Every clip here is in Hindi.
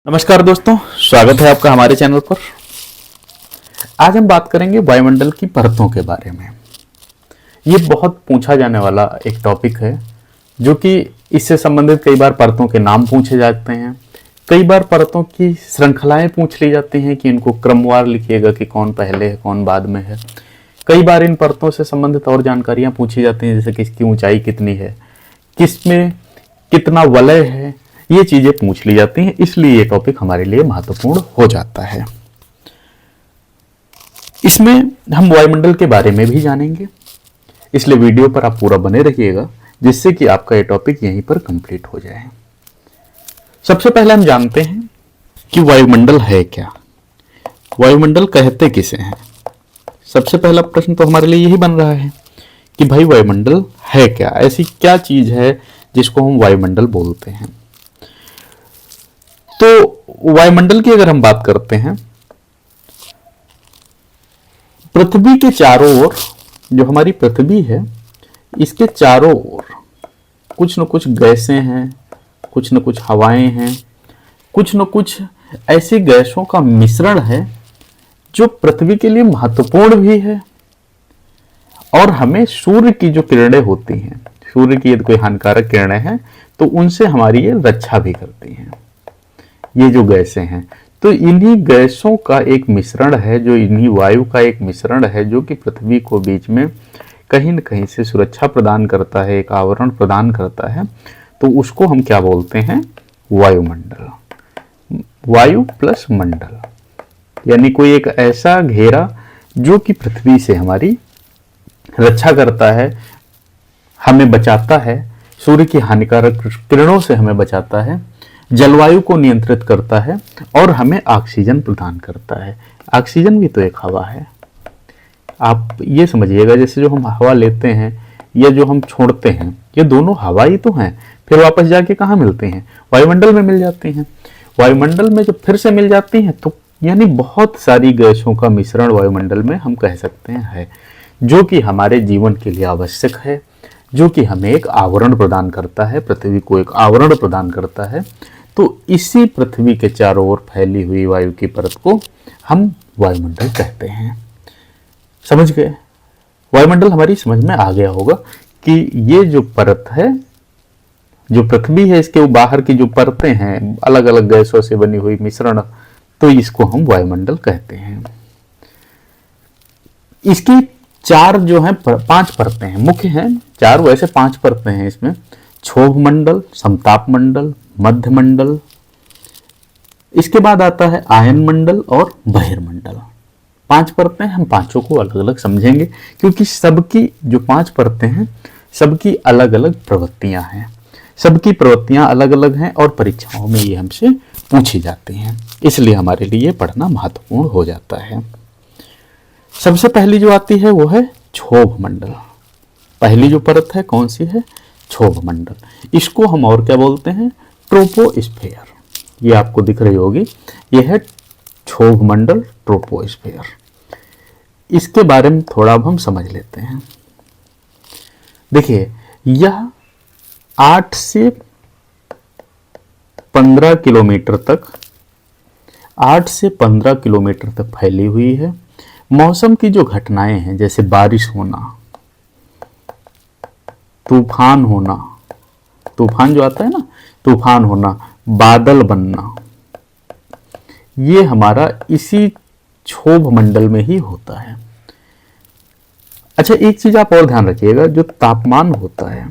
नमस्कार दोस्तों, स्वागत है आपका हमारे चैनल पर। आज हम बात करेंगे वायुमंडल की परतों के बारे में। ये बहुत पूछा जाने वाला एक टॉपिक है, जो कि इससे संबंधित कई बार परतों के नाम पूछे जाते हैं, कई बार परतों की श्रृंखलाएं पूछ ली जाती हैं कि इनको क्रमवार लिखिएगा कि कौन पहले है कौन बाद में है। कई बार इन परतों से संबंधित और जानकारियां पूछी जाती हैं, जैसे कि इसकी ऊंचाई कितनी है, किसमें कितना वलय है, ये चीजें पूछ ली जाती हैं। इसलिए ये टॉपिक हमारे लिए महत्वपूर्ण हो जाता है। इसमें हम वायुमंडल के बारे में भी जानेंगे, इसलिए वीडियो पर आप पूरा बने रहिएगा, जिससे कि आपका ये टॉपिक यहीं पर कंप्लीट हो जाए। सबसे पहले हम जानते हैं कि वायुमंडल है क्या, वायुमंडल कहते किसे हैं। सबसे पहला प्रश्न तो हमारे लिए यही बन रहा है कि भाई वायुमंडल है क्या, ऐसी क्या चीज है जिसको हम वायुमंडल बोलते हैं। तो वायुमंडल की अगर हम बात करते हैं, पृथ्वी के चारों ओर, जो हमारी पृथ्वी है, इसके चारों ओर कुछ न कुछ गैसें हैं, कुछ न कुछ हवाएं हैं, कुछ न कुछ ऐसी गैसों का मिश्रण है जो पृथ्वी के लिए महत्वपूर्ण भी है और हमें सूर्य की जो किरणें होती हैं, सूर्य की यदि कोई हानिकारक किरणें हैं तो उनसे हमारी ये रक्षा भी करती हैं। ये जो गैसें हैं, तो इन्हीं गैसों का एक मिश्रण है, जो इन्हीं वायु का एक मिश्रण है, जो कि पृथ्वी को बीच में कहीं न कहीं से सुरक्षा प्रदान करता है, एक आवरण प्रदान करता है। तो उसको हम क्या बोलते हैं? वायुमंडल। वायु प्लस मंडल, यानी कोई एक ऐसा घेरा जो कि पृथ्वी से हमारी रक्षा करता है, हमें बचाता है, सूर्य की हानिकारक किरणों से हमें बचाता है, जलवायु को नियंत्रित करता है और हमें ऑक्सीजन प्रदान करता है। ऑक्सीजन भी तो एक हवा है। आप ये समझिएगा, जैसे जो हम हवा लेते हैं या जो हम छोड़ते हैं, ये दोनों हवा ही तो हैं, फिर वापस जाके कहाँ मिलते हैं? वायुमंडल में मिल जाती हैं। वायुमंडल में जब फिर से मिल जाती हैं तो यानी बहुत सारी गैसों का मिश्रण वायुमंडल में हम कह सकते हैं है, जो कि हमारे जीवन के लिए आवश्यक है, जो कि हमें एक आवरण प्रदान करता है, पृथ्वी को एक आवरण प्रदान करता है। तो इसी पृथ्वी के चारों ओर फैली हुई वायु की परत को हम वायुमंडल कहते हैं। समझ गए? वायुमंडल हमारी समझ में आ गया होगा कि ये जो परत है, जो पृथ्वी है, इसके बाहर की जो परतें हैं, अलग अलग गैसों से बनी हुई मिश्रण, तो इसको हम वायुमंडल कहते हैं। इसकी चार जो है 5 परतें हैं, मुख्य हैं 4, वैसे 5 परतें हैं इसमें। क्षोभ मंडल, समताप मंडल, मध्य मंडल, इसके बाद आता है आयन मंडल और बहिर्मंडल। 5 परतें, हम पांचों को अलग अलग समझेंगे, क्योंकि सबकी जो 5 परतें हैं, सबकी अलग अलग प्रवृत्तियां हैं, सबकी प्रवृत्तियां अलग अलग हैं और परीक्षाओं में ये हमसे पूछी जाती हैं, इसलिए हमारे लिए पढ़ना महत्वपूर्ण हो जाता है। सबसे पहली जो आती है वो है क्षोभ मंडल। पहली जो परत है कौन सी है? क्षोभ मंडल। इसको हम और क्या बोलते हैं? ट्रोपोस्फेयर। ये आपको दिख रही होगी, ये है क्षोभ मंडल, ट्रोपोस्फेयर। इसके बारे में थोड़ा अब हम समझ लेते हैं। देखिए, यह 8 से 15 किलोमीटर तक 8 से 15 किलोमीटर तक फैली हुई है। मौसम की जो घटनाएं हैं, जैसे बारिश होना, तूफान होना, तूफान जो आता है ना, तूफान होना, बादल बनना, ये हमारा इसी क्षोभ मंडल में ही होता है। अच्छा, एक चीज आप और ध्यान रखिएगा, जो तापमान होता है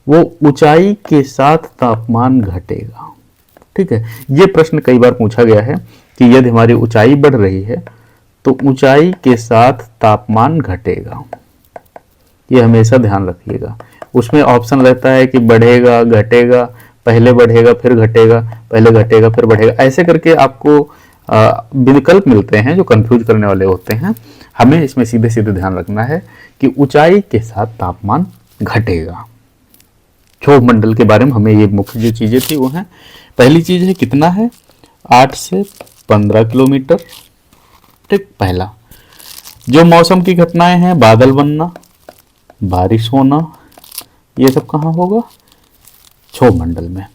वो ऊंचाई के साथ तापमान घटेगा। ठीक है, ये प्रश्न कई बार पूछा गया है कि यदि हमारी ऊंचाई बढ़ रही है तो ऊंचाई के साथ तापमान घटेगा। ये हमेशा ध्यान रखिएगा। उसमें ऑप्शन रहता है कि बढ़ेगा, घटेगा, पहले बढ़ेगा फिर घटेगा, पहले घटेगा फिर बढ़ेगा, ऐसे करके आपको विकल्प मिलते हैं जो कंफ्यूज करने वाले होते हैं। हमें इसमें सीधे सीधे ध्यान रखना है कि ऊंचाई के साथ तापमान घटेगा। क्षोभ मंडल के बारे में हमें ये मुख्य जो चीजें थी वो हैं, पहली चीज है कितना है? 8 से 15 किलोमीटर। ठीक, पहला। जो मौसम की घटनाएं हैं, बादल बनना, बारिश होना, ये सब कहाँ होगा? क्षोभ मंडल में।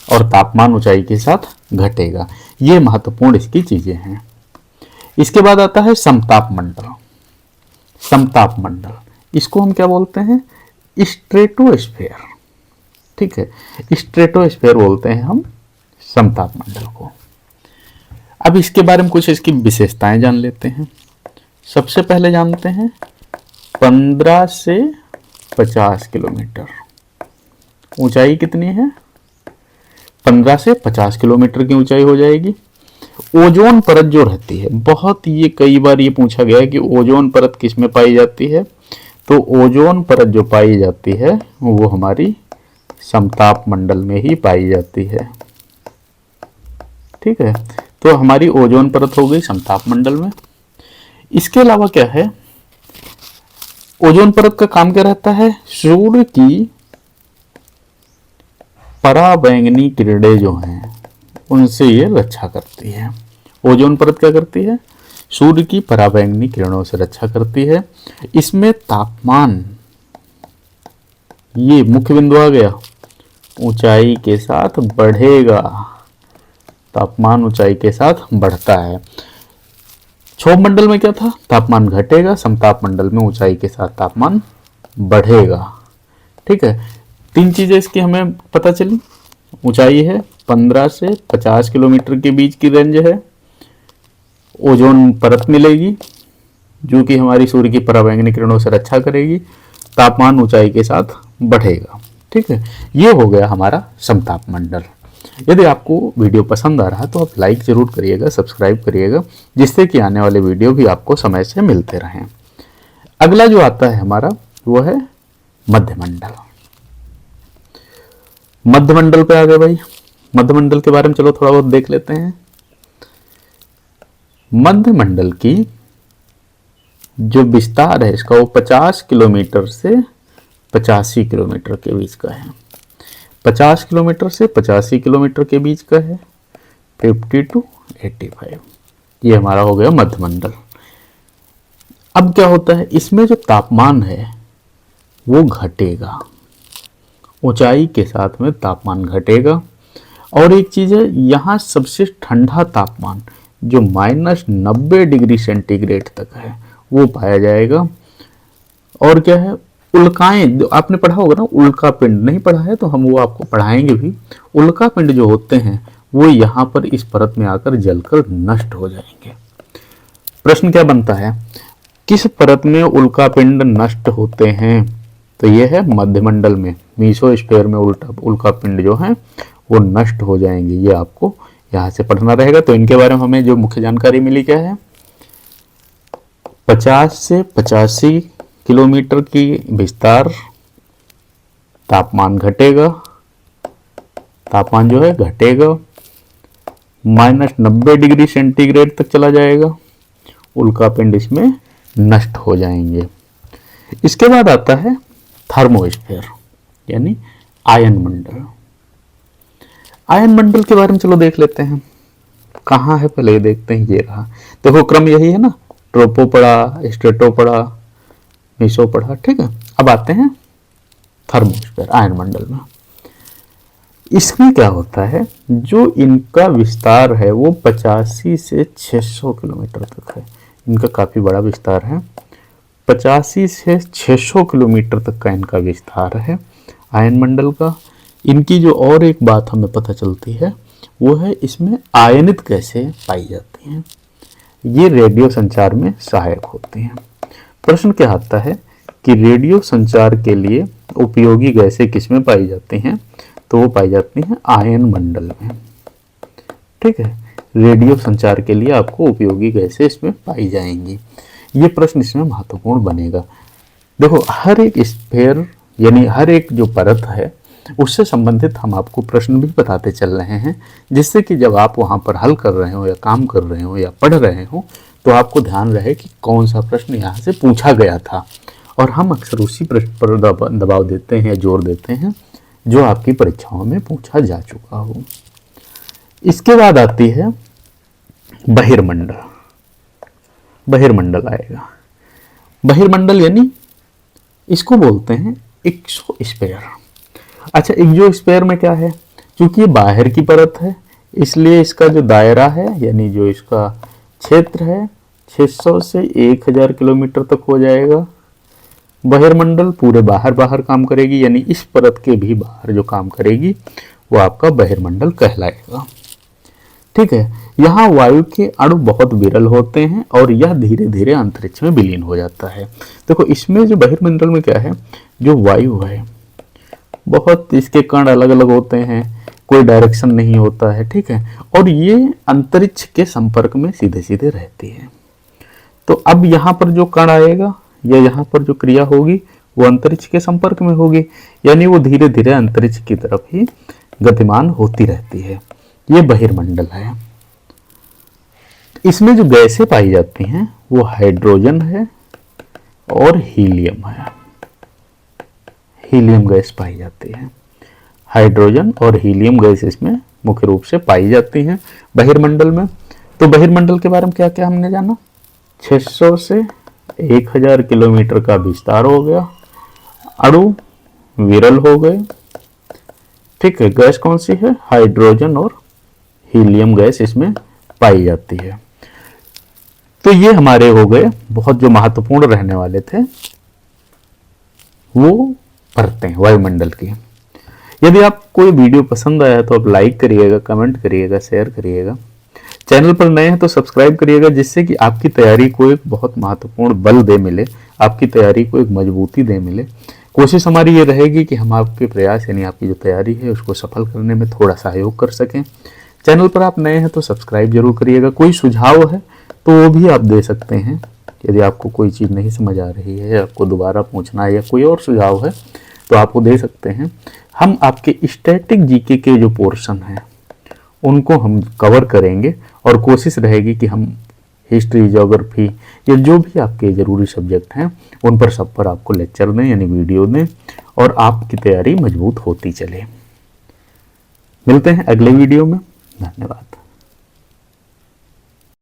और तापमान ऊंचाई के साथ घटेगा। ये महत्वपूर्ण इसकी चीजें हैं। इसके बाद आता है समताप मंडल। समताप मंडल, इसको हम क्या बोलते हैं? स्ट्रेटोस्फेयर। ठीक है, स्ट्रेटोस्फेयर बोलते हैं हम समताप मंडल को। अब इसके बारे में कुछ इसकी विशेषताएं जान लेते हैं। सबसे पहले जानते हैं 15 से 50 किलोमीटर ऊंचाई कितनी है? 15 से 50 किलोमीटर की ऊंचाई हो जाएगी। ओजोन परत जो रहती है, बहुत ये कई बार ये पूछा गया है कि ओजोन परत किस में पाई जाती है, तो ओजोन परत जो पाई जाती है वो हमारी समताप मंडल में ही पाई जाती है। ठीक है, तो हमारी ओजोन परत हो गई समताप मंडल में। इसके अलावा क्या है, ओजोन परत का काम क्या रहता है? सूर्य की पराबैंगनी किरणें जो हैं उनसे ये रक्षा करती है। ओजोन परत क्या करती है? सूर्य की पराबैंगनी किरणों से रक्षा करती है। इसमें तापमान, ये मुख्य बिंदु आ गया, ऊंचाई के साथ बढ़ेगा। तापमान ऊंचाई के साथ बढ़ता है। क्षोभ मंडल में क्या था? तापमान घटेगा। समताप मंडल में ऊंचाई के साथ तापमान बढ़ेगा। ठीक है, तीन चीजें इसकी हमें पता चली। ऊंचाई है 15 से 50 किलोमीटर के बीच की रेंज है। ओजोन परत मिलेगी जो कि हमारी सूर्य की पराबैंगनी किरणों से रक्षा करेगी। तापमान ऊंचाई के साथ बढ़ेगा। ठीक है, ये हो गया हमारा समताप मंडल। यदि आपको वीडियो पसंद आ रहा है तो आप लाइक जरूर करिएगा, सब्सक्राइब करिएगा, जिससे कि आने वाले वीडियो भी आपको समय से मिलते रहें। अगला जो आता है हमारा वो है मध्यमंडल। मध्यमंडल पे आ गए भाई। मध्यमंडल के बारे में चलो थोड़ा बहुत देख लेते हैं। मध्यमंडल की जो विस्तार है इसका वो 50 किलोमीटर से 85 किलोमीटर के बीच का है। 50 किलोमीटर से 85 किलोमीटर के बीच का है। 50 to 85, ये हमारा हो गया मध्यमंडल। अब क्या होता है, इसमें जो तापमान है वो घटेगा। ऊंचाई के साथ में तापमान घटेगा। और एक चीज है, यहाँ सबसे ठंडा तापमान जो -90 डिग्री सेंटीग्रेड तक है वो पाया जाएगा। और क्या है, उल्काएं, जो आपने पढ़ा होगा ना, उल्का पिंड नहीं पढ़ा है तो हम वो आपको पढ़ाएंगे भी। उल्का पिंड जो होते हैं वो यहाँ पर इस परत में आकर जलकर नष्ट हो जाएंगे। प्रश्न क्या बनता है, किस परत में उल्का पिंड नष्ट होते हैं? तो ये है मध्यमंडल में, मीसोस्फीयर में उल्का पिंड जो है वो नष्ट हो जाएंगे। ये आपको यहाँ से पढ़ना रहेगा। तो इनके बारे में हमें जो मुख्य जानकारी मिली क्या है, 50 से 85 किलोमीटर की विस्तार, तापमान घटेगा, तापमान जो है घटेगा, -90 डिग्री सेंटीग्रेड तक चला जाएगा, उल्का पिंड इसमें नष्ट हो जाएंगे। इसके बाद आता है थर्मोस्फीयर यानी आयन मंडल। आयन मंडल के बारे में चलो देख लेते हैं, कहाँ है पहले ये देखते हैं। ये रहा, देखो क्रम यही है ना, ट्रोपो पढ़ा, स्ट्रेटो पढ़ा, मीसो पढ़ा। ठीक है, अब आते हैं थर्मोस्फीयर, आयन मंडल में। इसमें क्या होता है, जो इनका विस्तार है वो 85 से 600 किलोमीटर तक है। इनका काफी बड़ा विस्तार है, 85 से 600 किलोमीटर तक का इनका विस्तार है आयन मंडल का। इनकी जो और एक बात हमें पता चलती है वो है, इसमें आयनित गैसें पाई जाती हैं। ये रेडियो संचार में सहायक होती हैं। प्रश्न क्या आता है कि रेडियो संचार के लिए उपयोगी गैसें किसमें पाई जाती हैं? तो वो पाई जाती हैं आयन मंडल में। ठीक है, रेडियो संचार के लिए आपको उपयोगी गैसें इसमें पाई जाएंगी। ये प्रश्न इसमें महत्वपूर्ण बनेगा। देखो, हर एक स्फीयर यानी हर एक जो परत है उससे संबंधित हम आपको प्रश्न भी बताते चल रहे हैं, जिससे कि जब आप वहाँ पर हल कर रहे हो या काम कर रहे हो या पढ़ रहे हो तो आपको ध्यान रहे कि कौन सा प्रश्न यहाँ से पूछा गया था। और हम अक्सर उसी प्रश्न पर दबाव देते हैं, जोर देते हैं जो आपकी परीक्षाओं में पूछा जा चुका हो। इसके बाद आती है बहिर्मंडल। बहिर्मंडल आएगा। बहिर्मंडल यानी इसको बोलते हैं एक्सोस्फीयर। अच्छा, एक्सोस्फीयर में क्या है, चूंकि ये बाहर की परत है, इसलिए इसका जो दायरा है यानी जो इसका क्षेत्र है 600 से 1000 किलोमीटर तक हो जाएगा। बहिर्मंडल पूरे बाहर बाहर काम करेगी, यानी इस परत के भी बाहर जो काम करेगी वो आपका बहिर्मंडल कहलाएगा। ठीक है, यहाँ वायु के अणु बहुत विरल होते हैं और यह धीरे धीरे अंतरिक्ष में विलीन हो जाता है। देखो इसमें जो बहिर्मंडल में क्या है, जो वायु है बहुत इसके कण अलग अलग होते हैं, कोई डायरेक्शन नहीं होता है। ठीक है, और ये अंतरिक्ष के संपर्क में सीधे सीधे रहती है। तो अब यहाँ पर जो कण आएगा या यहाँ पर जो क्रिया होगी वो अंतरिक्ष के संपर्क में होगी, यानी वो धीरे धीरे अंतरिक्ष की तरफ ही गतिमान होती रहती है। ये बहिर्मंडल है। इसमें जो गैसें पाई जाती हैं वो हाइड्रोजन है और हीलियम है। हीलियम गैस पाई जाती है। हाइड्रोजन और हीलियम गैस इसमें मुख्य रूप से पाई जाती हैं बहिर्मंडल में। तो बहिर्मंडल के बारे में क्या क्या हमने जाना, 600 से 1000 किलोमीटर का विस्तार हो गया, अणु विरल हो गए। ठीक है, गैस कौन सी है, हाइड्रोजन और हीलियम गैस इसमें पाई जाती है। तो ये हमारे हो गए बहुत जो महत्वपूर्ण रहने वाले थे वो परतें वायुमंडल की। यदि आप कोई वीडियो पसंद आया तो आप लाइक करिएगा, कमेंट करिएगा, शेयर करिएगा। चैनल पर नए हैं तो सब्सक्राइब करिएगा, जिससे कि आपकी तैयारी को एक बहुत महत्वपूर्ण बल दे मिले, आपकी तैयारी को एक मजबूती दे मिले। कोशिश हमारी ये रहेगी कि हम आपके प्रयास यानी आपकी जो तैयारी है उसको सफल करने में थोड़ा सहयोग कर सकें। चैनल पर आप नए हैं तो सब्सक्राइब जरूर करिएगा। कोई सुझाव है तो वो भी आप दे सकते हैं। यदि आपको कोई चीज़ नहीं समझ आ रही है, आपको दोबारा पूछना है या कोई और सुझाव है तो आप वो दे सकते हैं। हम आपके स्टैटिक जीके के जो पोर्शन हैं उनको हम कवर करेंगे और कोशिश रहेगी कि हम हिस्ट्री, ज्योग्राफी या जो भी आपके ज़रूरी सब्जेक्ट हैं उन पर सब पर आपको लेक्चर दें यानी वीडियो दें और आपकी तैयारी मजबूत होती चले। मिलते हैं अगले वीडियो में। धन्यवाद।